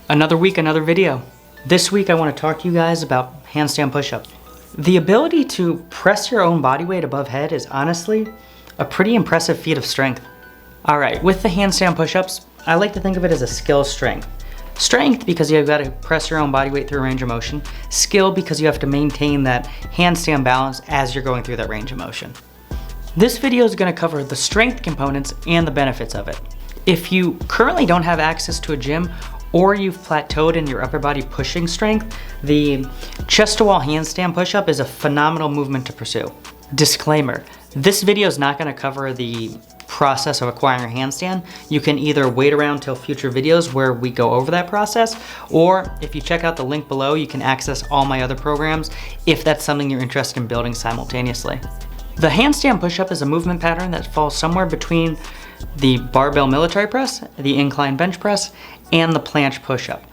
Another week, another video. This week I want to talk to you guys about handstand push-up. The ability to press your own body weight above head is honestly a pretty impressive feat of strength. Alright, with the handstand push-ups, I like to think of it as a skill strength. Strength because you've got to press your own body weight through a range of motion. Skill because you have to maintain that handstand balance as you're going through that range of motion. This video is going to cover the strength components and the benefits of it. If you currently don't have access to a gym or you've plateaued in your upper body pushing strength, the chest to wall handstand push-up is a phenomenal movement to pursue. Disclaimer, this video is not going to cover the process of acquiring a handstand. You can either wait around till future videos where we go over that process, or if you check out the link below, you can access all my other programs if that's something you're interested in building simultaneously. The handstand push-up is a movement pattern that falls somewhere between the barbell military press, the incline bench press, and the planche push-up.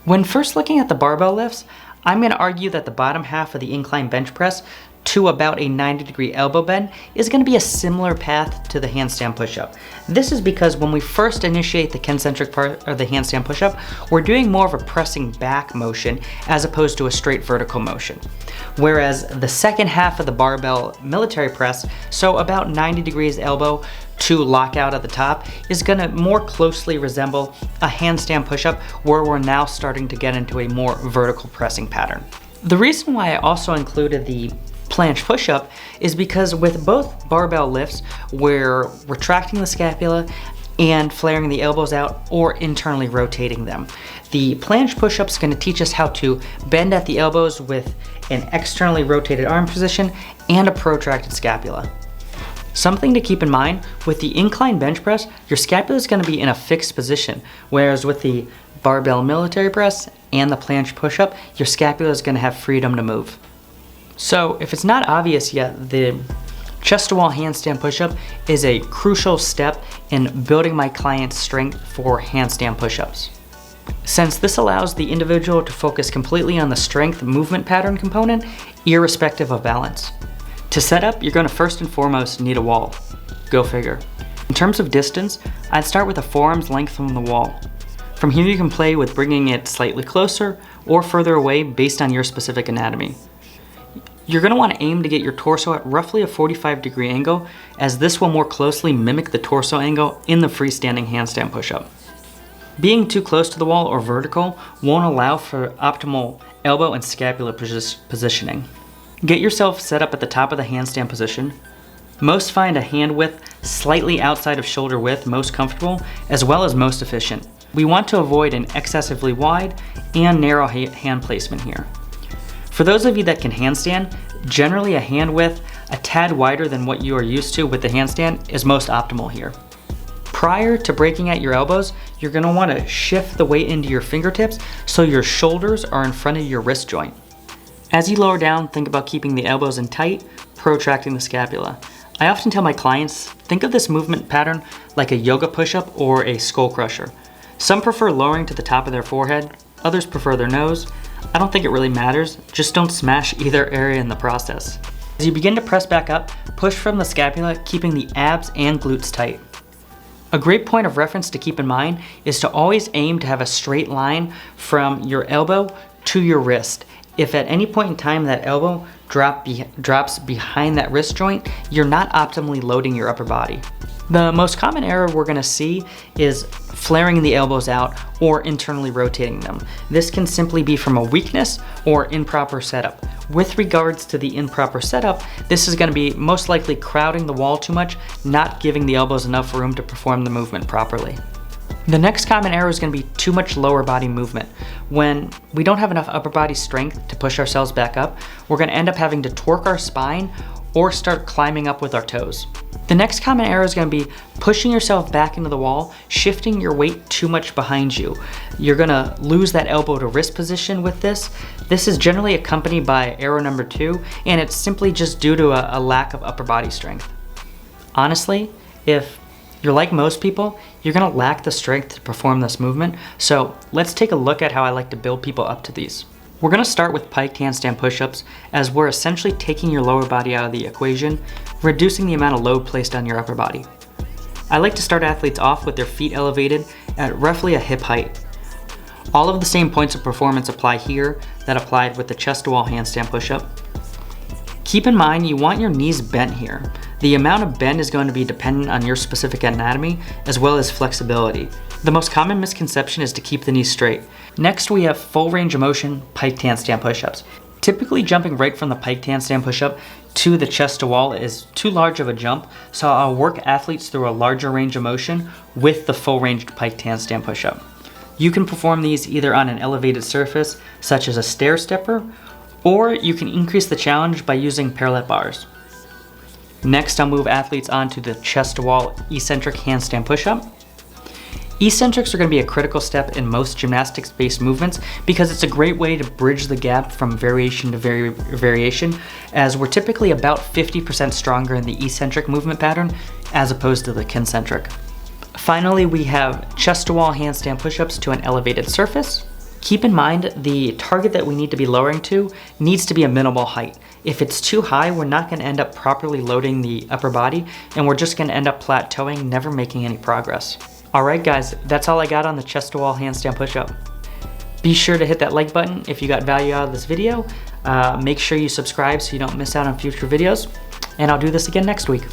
When first looking at the barbell lifts, I'm going to argue that the bottom half of the incline bench press to about a 90-degree elbow bend is going to be a similar path to the handstand push-up. This is because when we first initiate the concentric part of the handstand push-up, we're doing more of a pressing back motion as opposed to a straight vertical motion. Whereas the second half of the barbell military press, so about 90 degrees elbow to lockout at the top, is going to more closely resemble a handstand push-up where we're now starting to get into a more vertical pressing pattern. The reason why I also included the planche push-up is because with both barbell lifts, we're retracting the scapula and flaring the elbows out or internally rotating them. The planche push-up is going to teach us how to bend at the elbows with an externally rotated arm position and a protracted scapula. Something to keep in mind, with the incline bench press, your scapula is going to be in a fixed position, whereas with the barbell military press and the planche push-up, your scapula is going to have freedom to move. So if it's not obvious yet, the chest to wall handstand push-up is a crucial step in building my client's strength for handstand push-ups. Since this allows the individual to focus completely on the strength movement pattern component, irrespective of balance. To set up, you're going to first and foremost need a wall. Go figure. In terms of distance, I'd start with a forearm's length from the wall. From here you can play with bringing it slightly closer or further away based on your specific anatomy. You're going to want to aim to get your torso at roughly a 45-degree angle, as this will more closely mimic the torso angle in the freestanding handstand push-up. Being too close to the wall or vertical won't allow for optimal elbow and scapular positioning. Get yourself set up at the top of the handstand position. Most find a hand width slightly outside of shoulder width most comfortable, as well as most efficient. We want to avoid an excessively wide and narrow hand placement here. For those of you that can handstand, generally a hand width a tad wider than what you are used to with the handstand is most optimal here. Prior to breaking at your elbows, you're going to want to shift the weight into your fingertips so your shoulders are in front of your wrist joint. As you lower down, think about keeping the elbows in tight, protracting the scapula. I often tell my clients, think of this movement pattern like a yoga push-up or a skull crusher. Some prefer lowering to the top of their forehead, others prefer their nose. I don't think it really matters, just don't smash either area in the process. As you begin to press back up, push from the scapula, keeping the abs and glutes tight. A great point of reference to keep in mind is to always aim to have a straight line from your elbow to your wrist. If at any point in time that elbow drops behind that wrist joint, you're not optimally loading your upper body. The most common error we're going to see is flaring the elbows out or internally rotating them. This can simply be from a weakness or improper setup. With regards to the improper setup, this is going to be most likely crowding the wall too much, not giving the elbows enough room to perform the movement properly. The next common error is going to be too much lower body movement. When we don't have enough upper body strength to push ourselves back up, we're going to end up having to torque our spine or start climbing up with our toes. The next common error is going to be pushing yourself back into the wall, shifting your weight too much behind you. You're going to lose that elbow to wrist position with this. This is generally accompanied by error number 2, and it's simply just due to a lack of upper body strength. Honestly, if you're like most people, you're going to lack the strength to perform this movement, so let's take a look at how I like to build people up to these. We're going to start with piked handstand push-ups, as we're essentially taking your lower body out of the equation, reducing the amount of load placed on your upper body. I like to start athletes off with their feet elevated at roughly a hip height. All of the same points of performance apply here that applied with the chest to wall handstand push-up. Keep in mind you want your knees bent here. The amount of bend is going to be dependent on your specific anatomy as well as flexibility. The most common misconception is to keep the knees straight. Next we have full range of motion piked handstand push-ups. Typically jumping right from the piked handstand push-up to the chest to wall is too large of a jump, so I'll work athletes through a larger range of motion with the full range piked handstand push-up. You can perform these either on an elevated surface, such as a stair stepper, or you can increase the challenge by using parallel bars. Next, I'll move athletes onto the chest to wall eccentric handstand push-up. Eccentrics are going to be a critical step in most gymnastics-based movements because it's a great way to bridge the gap from variation to variation, as we're typically about 50% stronger in the eccentric movement pattern as opposed to the concentric. Finally, we have chest to wall handstand push-ups to an elevated surface. Keep in mind the target that we need to be lowering to needs to be a minimal height. If it's too high, we're not going to end up properly loading the upper body, and we're just going to end up plateauing, never making any progress. Alright guys, that's all I got on the chest to wall handstand push-up. Be sure to hit that like button if you got value out of this video. Make sure you subscribe so you don't miss out on future videos, and I'll do this again next week.